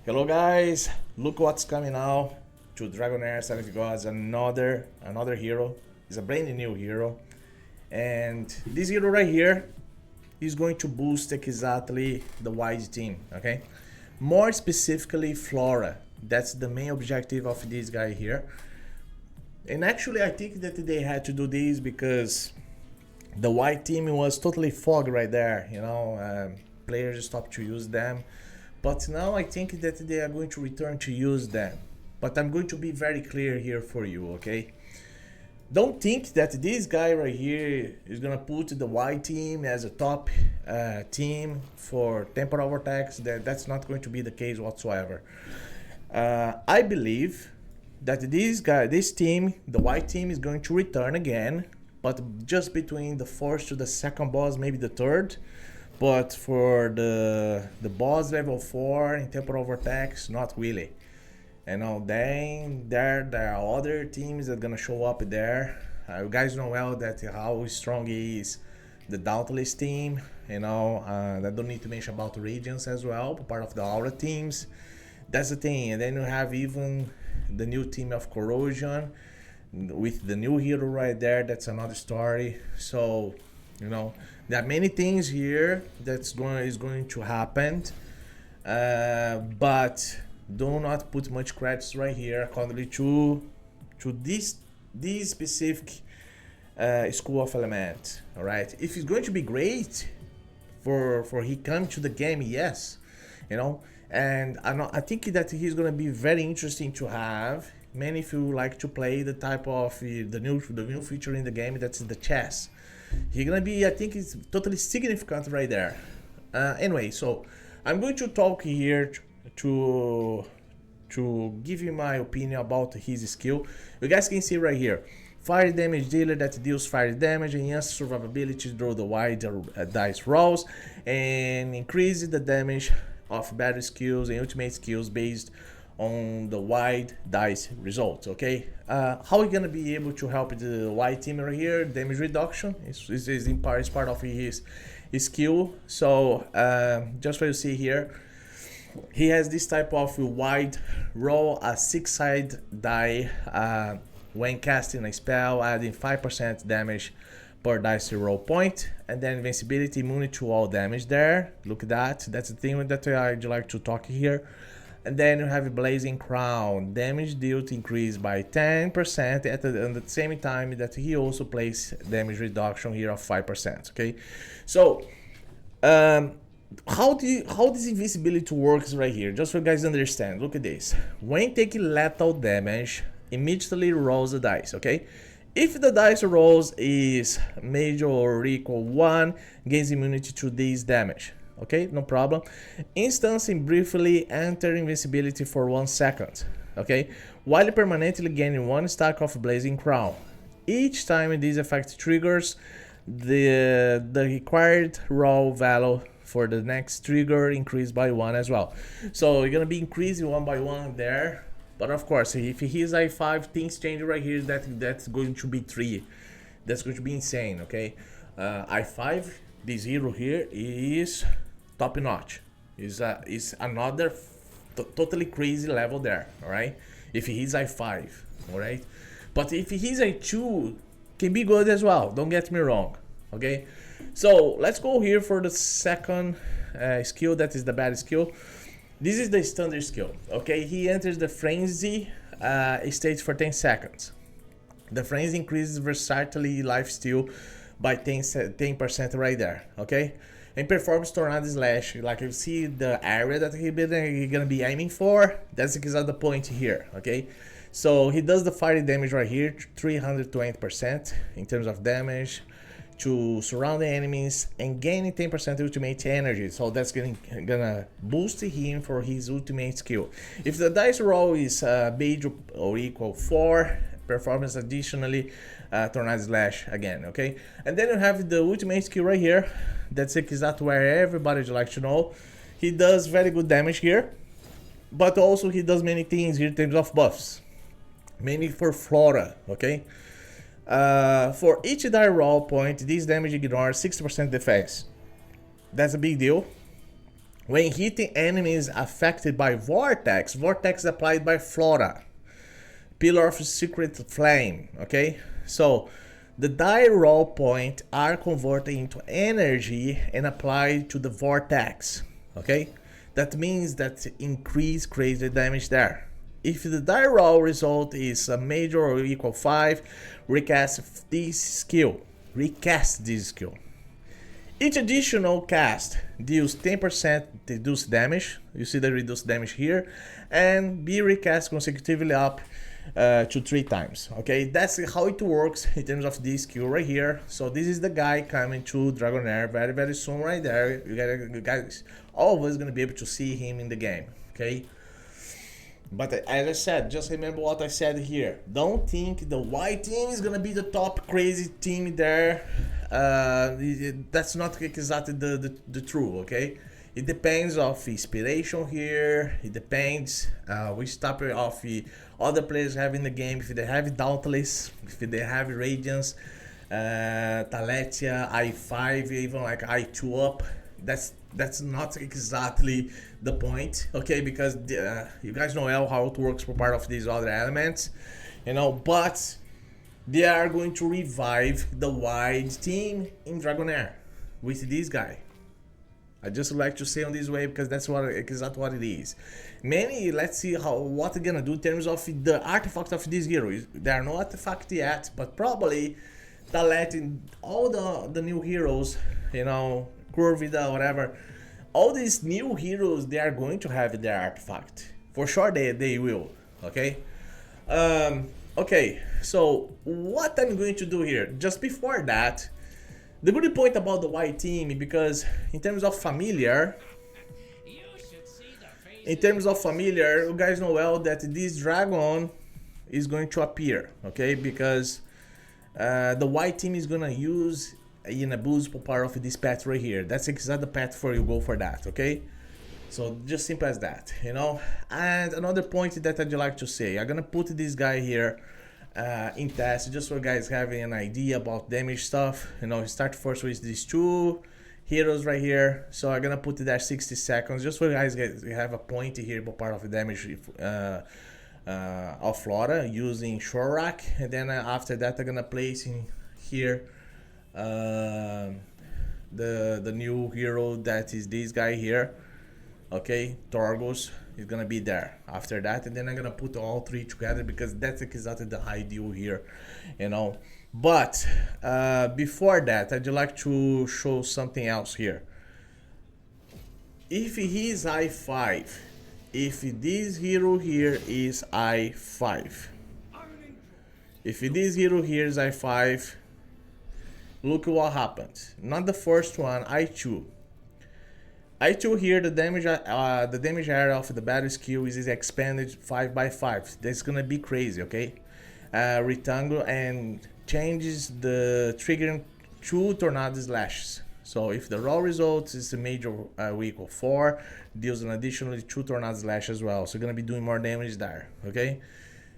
Hello guys, look what's coming now to Dragonheir 70 Gods, another hero. It's a brand new hero. And this hero right here is going to boost exactly the wide team, okay? More specifically Flora. That's the main objective of this guy here. And actually I think that they had to do this because the white team was totally fogged right there, players stopped to use them. But now I think that they are going to return to use them. But I'm going to be very clear here for you, okay? Don't think that this guy right here is gonna put the white team as a top team for temporal vortex. That's not going to be the case whatsoever. I believe that this team, the white team, is going to return again, but just between the first to the second boss, maybe the third. But for the boss level 4 in temporal vortex, not really. Then there are other teams that are gonna show up there. You guys know well that how strong is the Dauntless team. I don't need to mention about Radiance as well, part of the Aura teams. That's the thing. And then you have even the new team of Corrosion with the new hero right there. That's another story. So there are many things here is going to happen, but do not put much credits right here according to this specific school of element. All right, if it's going to be great for he come to the game, yes, and I think that he's going to be very interesting to have. Many if you like to play the type of the new feature in the game, that's the chess. He's gonna be, I think it's totally significant right there. Anyway, so I'm going to talk here to give you my opinion about his skill. You guys can see right here, fire damage dealer that deals fire damage, enhances survivability to draw the wide dice rolls, and increases the damage of battle skills and ultimate skills based on the wide dice results. Okay, how are we gonna be able to help the white team right here? Damage reduction is part of his skill. So just for you see here, he has this type of wide roll, a 6-sided die when casting a spell, adding 5% damage per dice roll point, and then invincibility, immunity to all damage there. Look at that. That's the thing that I'd like to talk here. And then you have Blazing Crown, damage dealt increased by 10% at the same time that he also plays damage reduction here of 5%. Okay, so how this invisibility works right here? Just so you guys understand. Look at this. When taking lethal damage, immediately rolls the dice. Okay, if the dice rolls is major or equal 1, gains immunity to this damage. Okay, no problem. Instancing briefly enter invincibility for 1 second. Okay, while permanently gaining 1 stack of Blazing Crown. Each time this effect triggers, the required roll value for the next trigger increased by 1 as well. So you're gonna be increasing 1 by 1 there. But of course, if he's I5, things change right here. That's going to be 3. That's going to be insane. Okay, I5. This hero here is top notch. Is another totally crazy level there. All right. If he's I5, all right. But if he's I2, can be good as well. Don't get me wrong. Okay. So let's go here for the second skill. That is the bad skill. This is the standard skill. Okay. He enters the frenzy stage for 10 seconds. The frenzy increases versatility lifesteal by 10% right there. Okay, and performs tornado slash. Like you see the area that he's gonna be aiming for, that's exactly the point here. Okay, so he does the fire damage right here, 320% in terms of damage to surrounding enemies and gaining 10% ultimate energy. So that's gonna boost him for his ultimate skill. If the dice roll is major or equal 4, performance additionally tornado slash again. Okay, and then you have the ultimate skill right here. That's exactly where everybody likes to know. He does very good damage here, but also he does many things here in terms of buffs, mainly for Flora. Okay, for each die roll point, this damage ignores 60% defense. That's a big deal. When hitting enemies affected by Vortex, Vortex applied by Flora. Pillar of Secret Flame, okay? So the die roll point are converted into energy and applied to the Vortex, okay? That means that increase crazy damage there. If the die roll result is a major or equal 5, recast this skill. Recast this skill. Each additional cast deals 10% reduced damage. You see the reduced damage here, and be recast consecutively up to 3 times. Okay, that's how it works in terms of this skill right here. So this is the guy coming to Dragonheir very soon right there. You guys, all of us gonna be able to see him in the game. Okay. But as I said, just remember what I said here. Don't think the white team is gonna be the top crazy team there. That's not exactly the truth, okay? It depends of inspiration here. It depends which type of other players have in the game. If they have Dauntless, if they have Radiance, Taletia, I5, even like I2 up. That's not exactly the point, okay? Because you guys know how it works for part of these other elements, you know. But they are going to revive the wide team in Dragonheir with this guy. I just like to say on this way because that's what exactly what it is. Many, let's see what they're gonna do in terms of the artifact of this hero. There are no artifact yet, but probably they're letting all the new heroes, you know, Curvida, whatever, all these new heroes, they are going to have their artifact. For sure they will, okay? Okay, so what I'm going to do here, just before that, the good point about the white team, because in terms of familiar, you guys know well that this dragon is going to appear, okay? Because the white team is gonna use in a boost part of this path right here. That's exactly the path for you go for that, okay? So just simple as that, you know. And another point that I'd like to say, I'm gonna put this guy here in test just so you guys having an idea about damage stuff. You know, start first with these 2 heroes right here. So I'm gonna put it at 60 seconds just so you guys have a point here about part of the damage of Flora using Shorak. And then after that I'm gonna place in here the new hero that is this guy here, okay? Thorgos is gonna be there after that, and then I'm gonna put all 3 together because that's exactly the ideal here, you know. But before that, I'd like to show something else here. If he is I5, if this hero here is I5, if this hero here is I5, look what happened. Not the first one, I2. I2 here, the damage area of the battle skill is expanded 5 by 5. That's gonna be crazy, okay? Rectangle and changes the triggering 2 tornado slashes. So if the raw result is a major equal 4, deals an additional 2 tornado slash as well. So you're gonna be doing more damage there, okay?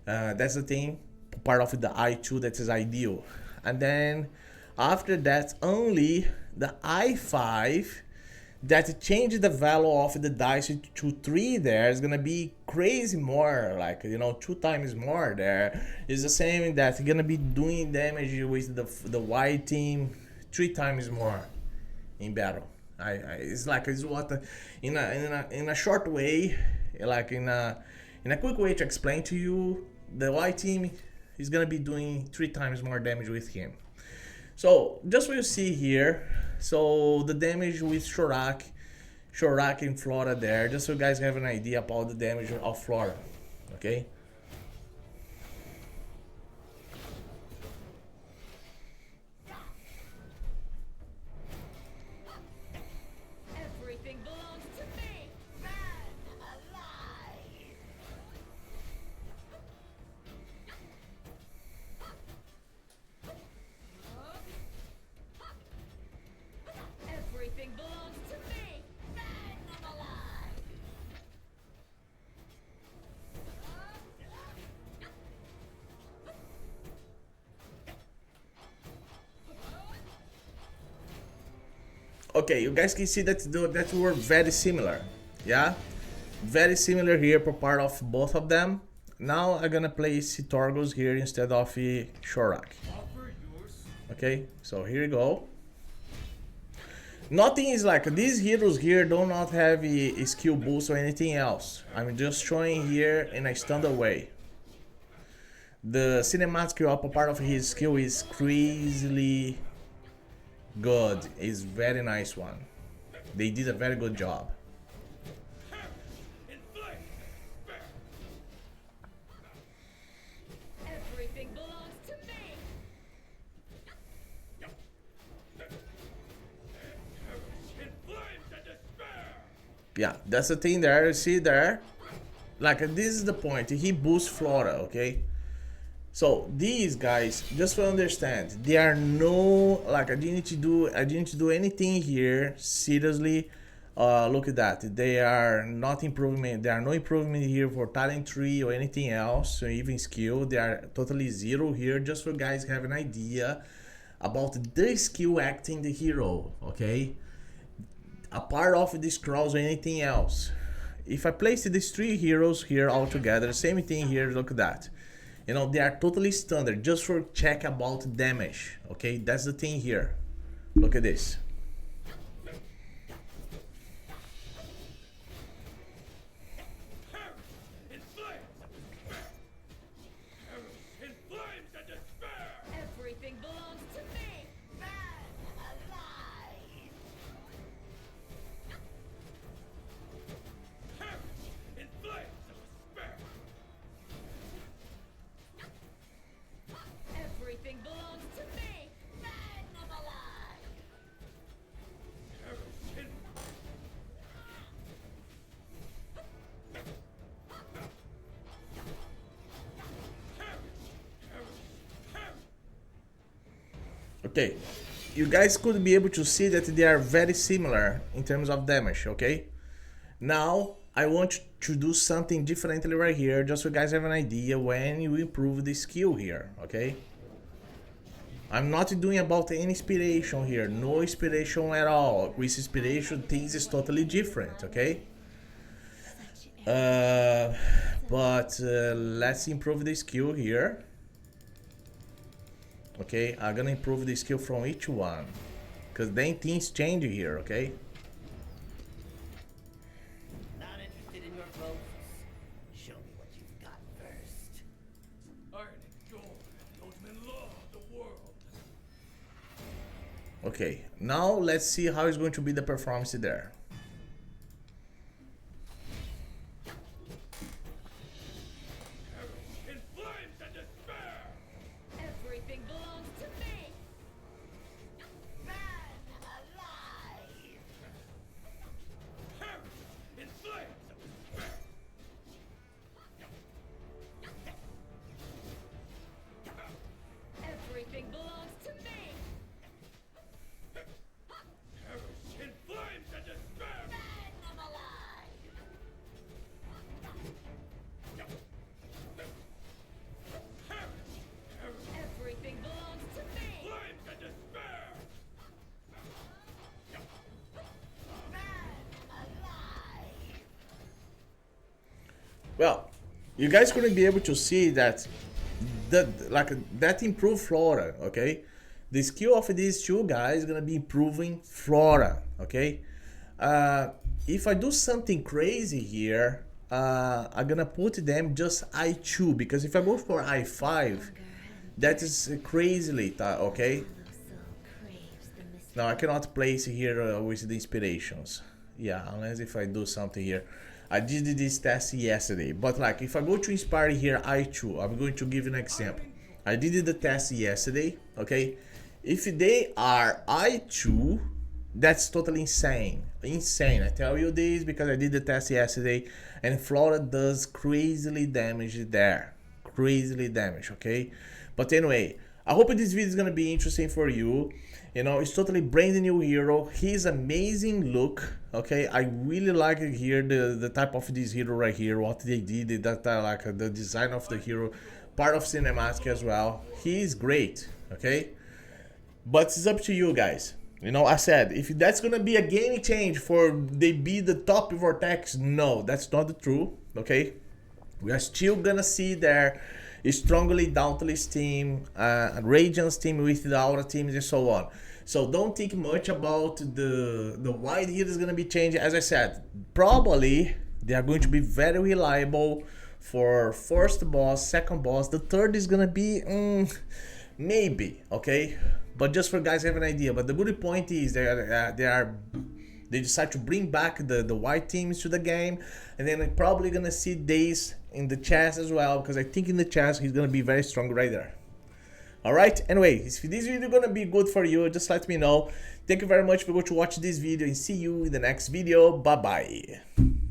That's the thing, part of the I2 that is ideal. And then after that, only the I5 that change the value of the dice to 3 there is gonna be crazy more, like, you know, 2 times more there. It's the same that you're gonna be doing damage with the white team 3 times more in battle. It's like, it's what in a short way, like in a quick way to explain to you, the white team is gonna be doing 3 times more damage with him. So just what you see here, so the damage with Shorak in Flora there, just so you guys have an idea about the damage of Flora, okay? Everything belongs to me, man alive. Everything belongs to me, man alive. Okay, you guys can see that were very similar. Yeah, very similar here for part of both of them. Now I'm gonna place Thorgos here instead of Shorak. Okay, so here you go. Nothing is like these heroes here do not have a skill boost or anything else. I'm just showing here in a standard way. The cinematic upper part of his skill is crazily good. It's very nice one. They did a very good job. Everything belongs to me. Yeah, that's the thing there. You see there? Like this is the point. He boosts Flora, okay? So these guys, just to understand, they are no like I didn't do anything here. Seriously, look at that. They are not improvement. There are no improvement here for talent tree or anything else. So even skill, they are totally zero here. Just for guys have an idea about the skill acting the hero, okay? A part of the scrolls or anything else. If I place these three heroes here all together, same thing here. Look at that. You know, they are totally standard just for check about damage. Okay, that's the thing here. Look at this. Everything belongs to me. Man alive. Everything belongs to me. Man alive. Okay, you guys could be able to see that they are very similar in terms of damage. Okay, now I want to do something differently right here, just so you guys have an idea when you improve the skill here. Okay, I'm not doing about any inspiration here, no inspiration at all. With inspiration, things is totally different. Okay, but let's improve the skill here. Okay, I'm gonna improve the skill from each one, because then things change here. Okay, Not interested in your boasts. Show me what you've got first. Iron and gold, the ultimate law of the world. okay, now let's see how is going to be the performance there. In flames and despair! Everything belongs to me. Man alive. In flames of despair! Everything belongs to me. In flames and despair! Man alive. Everything belongs to me. Flames and despair! Man alive. Well, you guys couldn't be able to see that that improved Flora. Okay, the skill of these two guys is gonna be improving Flora. Okay, if I do something crazy here, I'm gonna put them just I2, because if I go for I5, that is crazily okay. Now I cannot place here with the inspirations. Yeah, unless if I do something here. I did this test yesterday, but like if I go to inspire here I2, I'm going to give you an example. I did the test yesterday, okay? If they are I2, that's totally insane. Insane. I tell you this because I did the test yesterday, and Flora does crazily damage there. Crazily damage, okay? But anyway, I hope this video is gonna be interesting for you. You know, it's totally brand new hero. He's amazing look. Okay, I really like it here the type of this hero right here. What they did, that like the design of the hero, part of cinematic as well. He's great. Okay, but it's up to you guys. You know, I said, if that's gonna be a game change for they be the top Vortex, no, that's not the truth, okay? We are still gonna see there strongly Dauntless team, Radiance team with the Aura teams and so on. So don't think much about the wide here is gonna be changing. As I said, probably they are going to be very reliable for first boss, second boss. The third is gonna be maybe, okay? But just for guys have an idea. But the good point is they decide to bring back the white teams to the game, and then I'm probably gonna see Daze in the chess as well, because I think in the chess he's gonna be very strong right there. Alright, anyway, if this video gonna be good for you, just let me know. Thank you very much for going to watch this video, and see you in the next video. Bye bye.